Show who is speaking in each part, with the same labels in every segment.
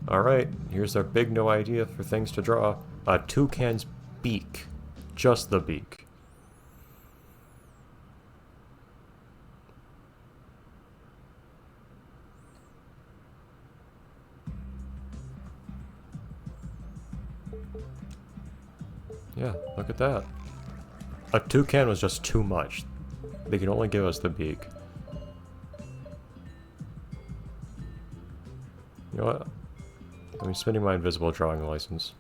Speaker 1: Alright, here's our big no idea for things to draw. A toucan's beak. Just the beak. Yeah, look at that. A toucan was just too much. They can only give us the beak. You know what? I'm spending my invisible drawing license.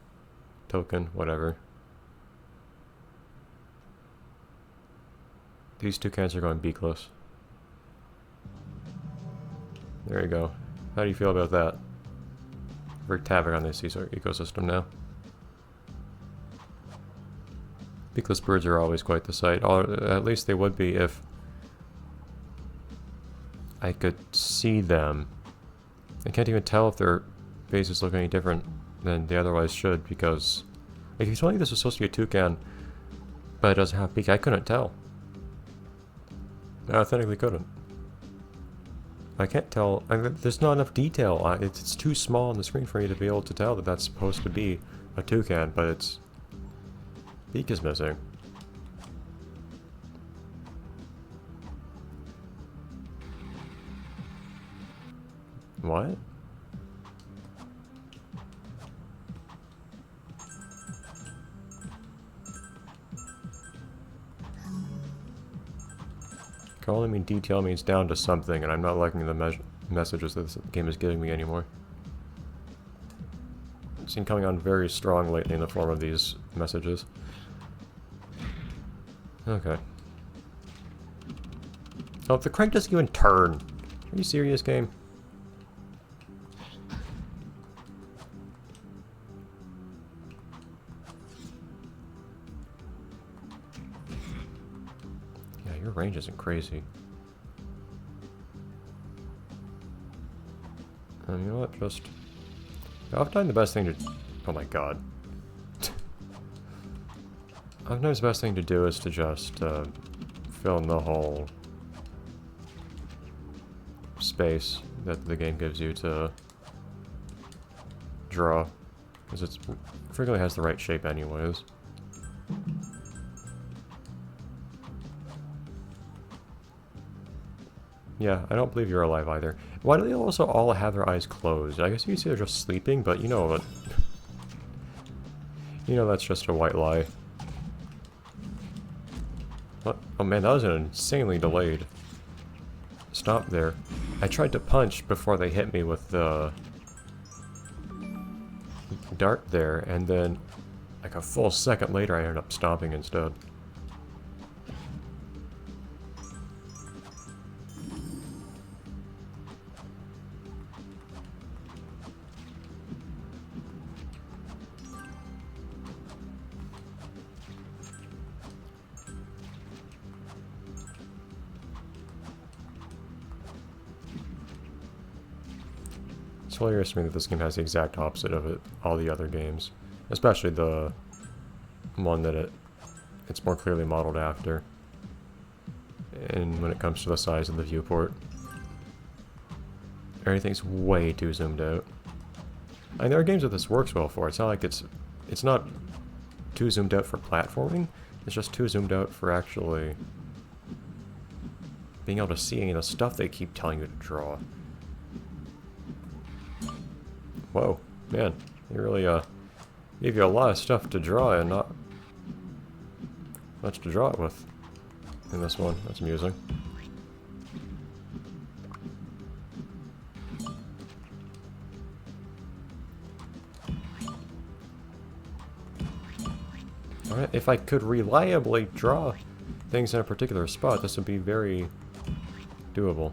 Speaker 1: Token, whatever. These toucans are going beakless. There you go. How do you feel about that? Wreaked havoc on this ecosystem now. Beakless birds are always quite the sight. Or at least they would be if I could see them. I can't even tell if their faces look any different than they otherwise should, because like, if you told me this was supposed to be a toucan, but it doesn't have a beak, I couldn't tell. I authentically couldn't. I can't tell. I mean, there's not enough detail. It's too small on the screen for me to be able to tell that that's supposed to be a toucan, but its beak is missing. What? Calling me detail means down to something, and I'm not liking the messages that this game is giving me anymore. It's been coming on very strong lately in the form of these messages. Okay. Oh, the crank doesn't even turn. Are you serious, game? Your range isn't crazy. You know what? Just oftentimes the best thing to. Oh my god. Oftentimes the best thing to do is to just fill in the whole space that the game gives you to draw, because it frequently has the right shape anyways. Yeah, I don't believe you're alive either. Why do they also all have their eyes closed? I guess you can see they're just sleeping, but you know what? You know that's just a white lie. What? Oh man, that was an insanely delayed stop there. I tried to punch before they hit me with the dart there, and then like a full second later I ended up stomping instead. It's hilarious to me that this game has the exact opposite of all the other games. Especially the one that it's more clearly modeled after. And when it comes to the size of the viewport. Everything's way too zoomed out. I mean, there are games that this works well for. It's not like it's not too zoomed out for platforming. It's just too zoomed out for actually being able to see any of the stuff they keep telling you to draw. Whoa, man, they really gave you a lot of stuff to draw and not much to draw it with in this one. That's amusing. Alright, if I could reliably draw things in a particular spot, this would be very doable.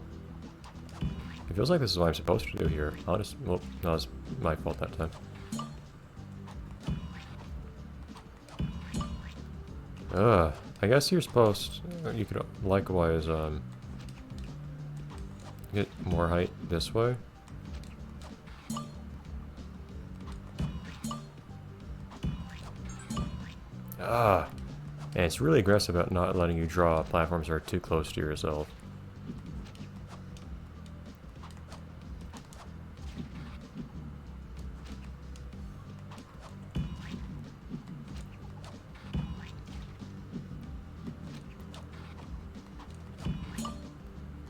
Speaker 1: It feels like this is what I'm supposed to do here. Honestly, well, no, it's my fault that time. I guess you're supposed. You could likewise get more height this way. And it's really aggressive about not letting you draw platforms that are too close to yourself.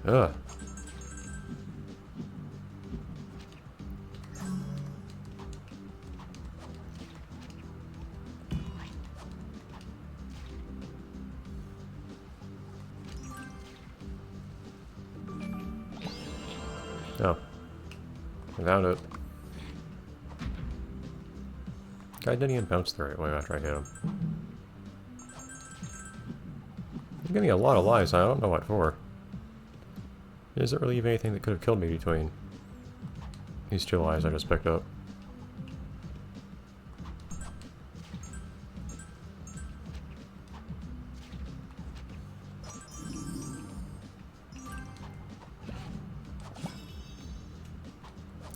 Speaker 1: Ugh. Oh. I found it. Guy didn't even bounce the right way after I hit him. You're getting a lot of lives, I don't know what for. There isn't really even anything that could have killed me between these two lives I just picked up.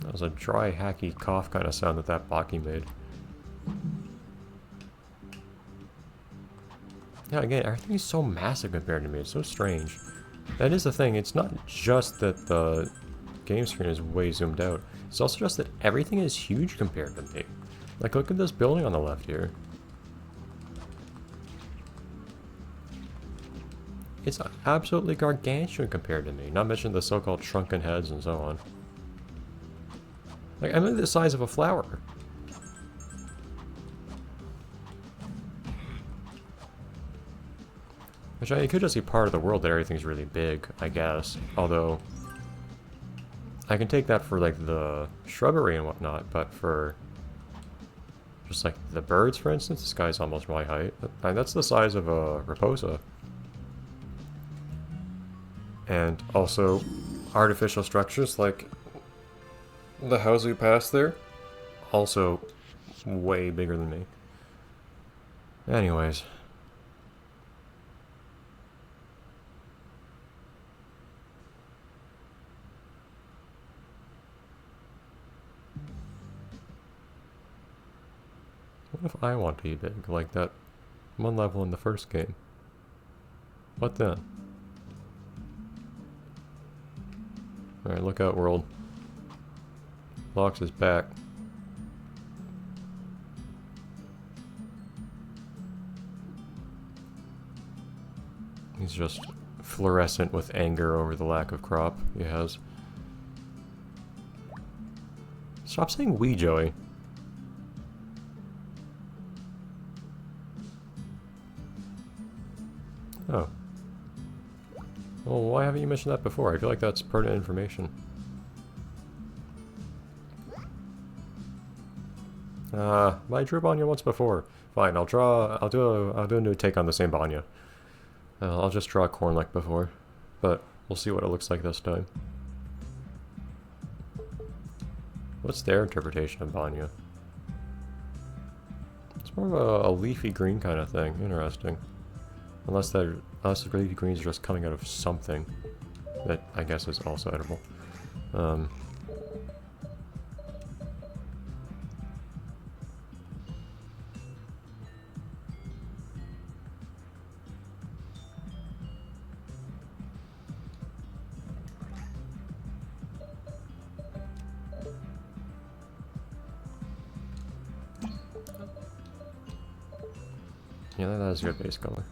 Speaker 1: That was a dry, hacky cough kind of sound that Baki made. Yeah, again, everything is so massive compared to me. It's so strange. That is the thing. It's not just that the game screen is way zoomed out. It's also just that everything is huge compared to me. Like, look at this building on the left here. It's absolutely gargantuan compared to me. Not mention the so-called shrunken heads and so on. Like, I'm the size of a flower. Which it could just be part of the world that everything's really big, I guess. Although, I can take that for, like, the shrubbery and whatnot, but for just, like, the birds, for instance, this guy's almost my height. And that's the size of a raposa. And also, artificial structures, like the house we passed there, also way bigger than me. Anyways. What if I want to be big, like that one level in the first game? What then? Alright, look out, world. Lox is back. He's just fluorescent with anger over the lack of crop he has. Stop saying we, Joey. Oh. Well, why haven't you mentioned that before? I feel like that's pertinent information. I drew Banya once before. Fine, I'll do a new take on the same Banya. I'll just draw corn like before, but we'll see what it looks like this time. What's their interpretation of Banya? It's more of a leafy green kind of thing. Interesting. Unless the leafy greens are just coming out of something that I guess is also edible. Yeah, that is a good base color.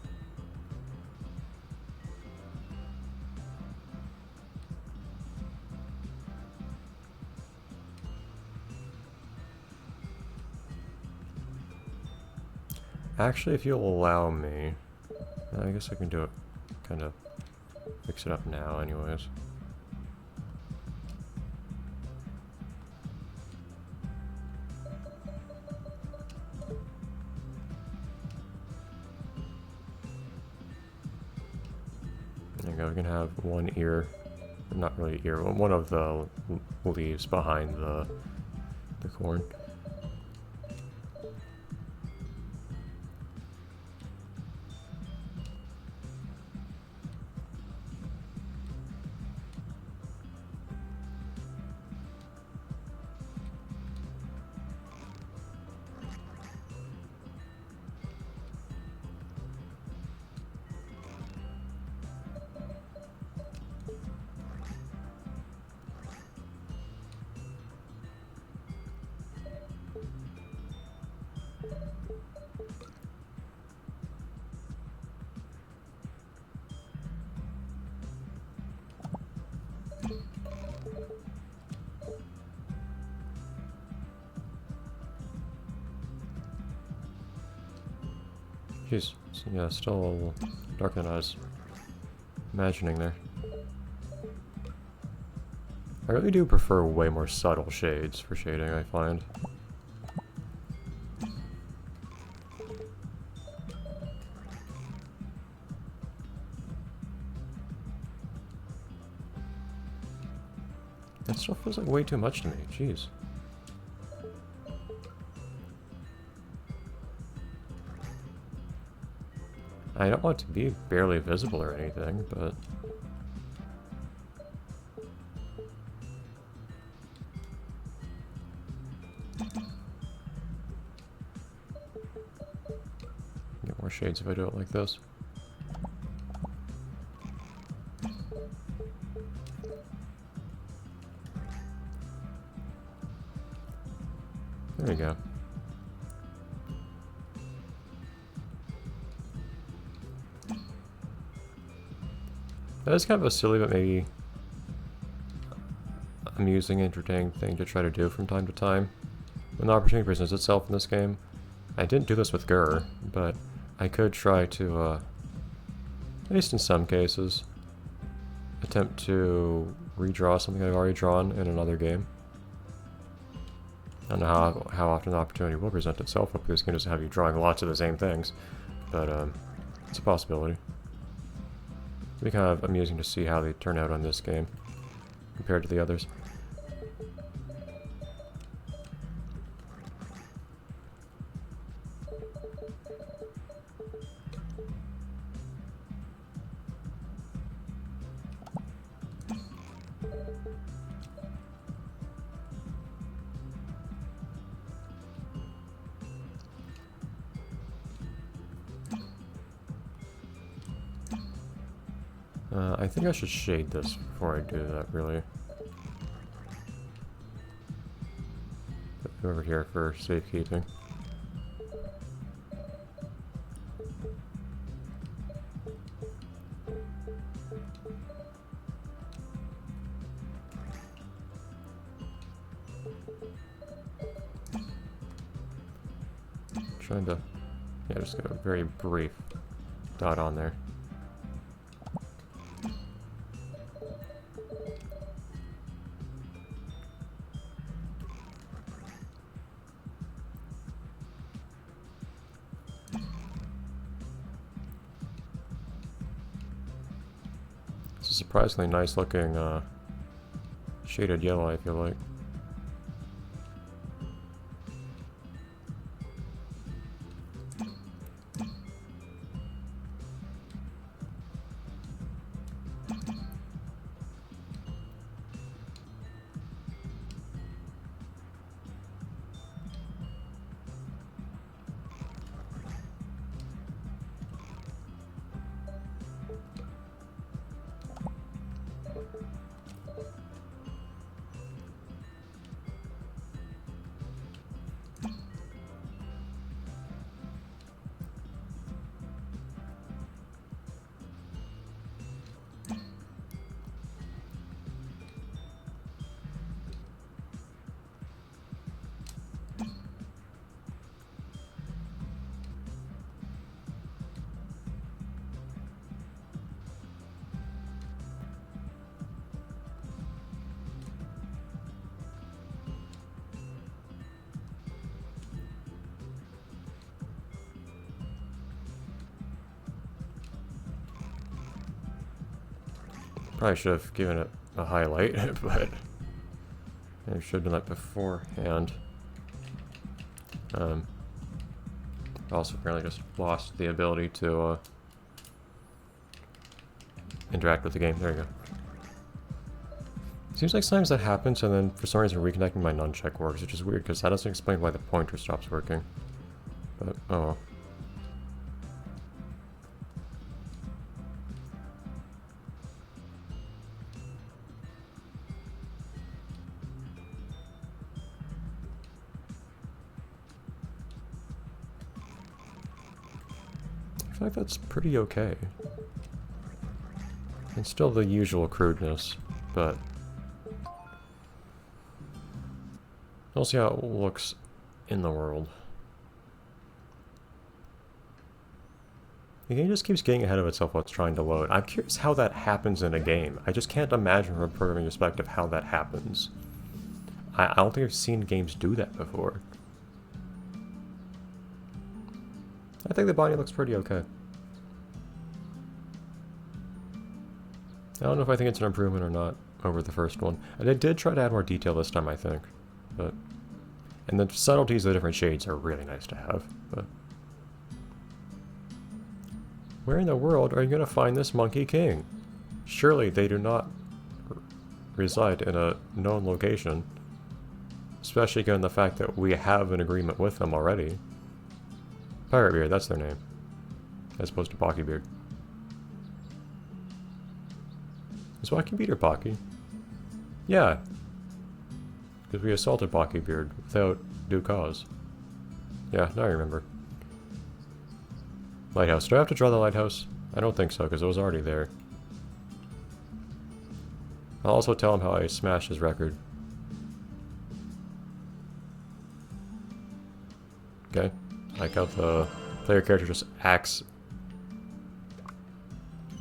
Speaker 1: Actually, if you'll allow me, I guess I can do it, kind of fix it up now anyways. There you go, we can have one ear, not really ear, one of the leaves behind the corn. Jeez, yeah, still a little darker than I was imagining there. I really do prefer way more subtle shades for shading, I find. That still feels like way too much to me, jeez. I don't want it to be barely visible or anything, but... Get more shades if I do it like this. There we go. That is kind of a silly but maybe amusing, entertaining thing to try to do from time to time. When the opportunity presents itself in this game. I didn't do this with Gur, but I could try to, at least in some cases, attempt to redraw something I've already drawn in another game. I don't know how often the opportunity will present itself. Hopefully this game doesn't have you drawing lots of the same things, but it's a possibility. It'll be kind of amusing to see how they turn out on this game compared to the others. I think I should shade this before I do that, really. Put it over here for safekeeping. Trying to, yeah, just get a very brief dot on there. It's a surprisingly nice looking shaded yellow, I feel like. Probably should have given it a highlight, but I should have done that beforehand. Also apparently just lost the ability to interact with the game. There you go. Seems like sometimes that happens, and then for some reason reconnecting my nunchuck works, which is weird because that doesn't explain why the pointer stops working. But oh well. I feel like that's pretty okay. And still the usual crudeness, but we'll see how it looks in the world. The game just keeps getting ahead of itself while it's trying to load. I'm curious how that happens in a game. I just can't imagine from a programming perspective how that happens. I don't think I've seen games do that before. I think the body looks pretty okay. I don't know if I think it's an improvement or not over the first one. And they did try to add more detail this time, I think. But and the subtleties of the different shades are really nice to have. But where in the world are you going to find this Monkey King? Surely they do not reside in a known location. Especially given the fact that we have an agreement with them already. Pirate Beard, that's their name. As opposed to Pocky Beard. Is Pocky Beard or Pocky? Yeah. Because we assaulted Pocky Beard without due cause. Yeah, now I remember. Lighthouse. Do I have to draw the lighthouse? I don't think so, because it was already there. I'll also tell him how I smashed his record. Okay. Like how the player character just acts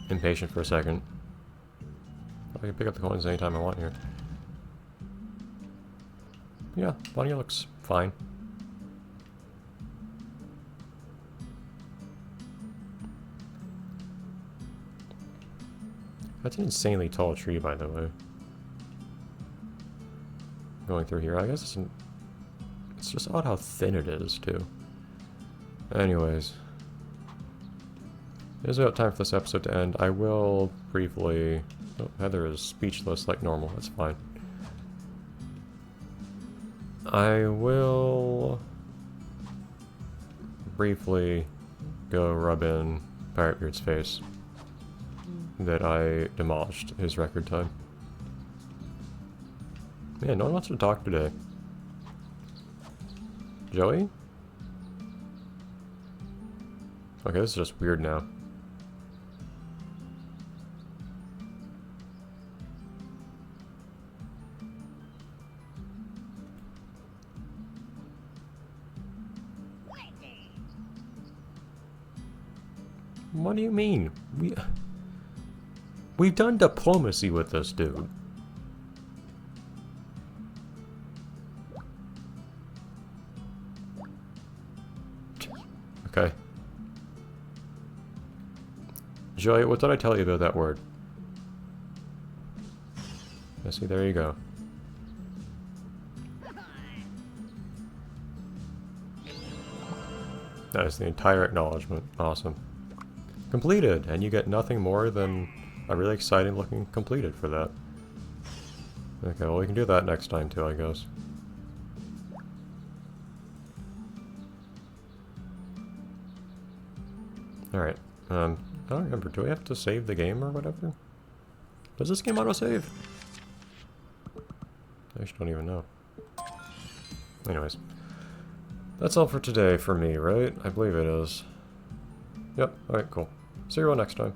Speaker 1: impatient for a second. I can pick up the coins anytime I want here. Yeah, Bonnie looks fine. That's an insanely tall tree, by the way. Going through here, I guess it's just odd how thin it is, too. Anyways. It is about time for this episode to end. I will briefly... Oh, Heather is speechless like normal. That's fine. I will... briefly go rub in Pirate Beard's face. That I demolished his record time. Man, no one wants to talk today. Joey? Okay, this is just weird now. What do you mean? We've done diplomacy with this dude. Okay. Joey, what did I tell you about that word? I see, there you go. That is the entire acknowledgement. Awesome. Completed! And you get nothing more than a really exciting looking completed for that. Okay, well we can do that next time too, I guess. Alright, I don't remember, do I have to save the game or whatever? Does this game auto-save? I actually don't even know. Anyways. That's all for today for me, right? I believe it is. Yep, alright, cool. See you all next time.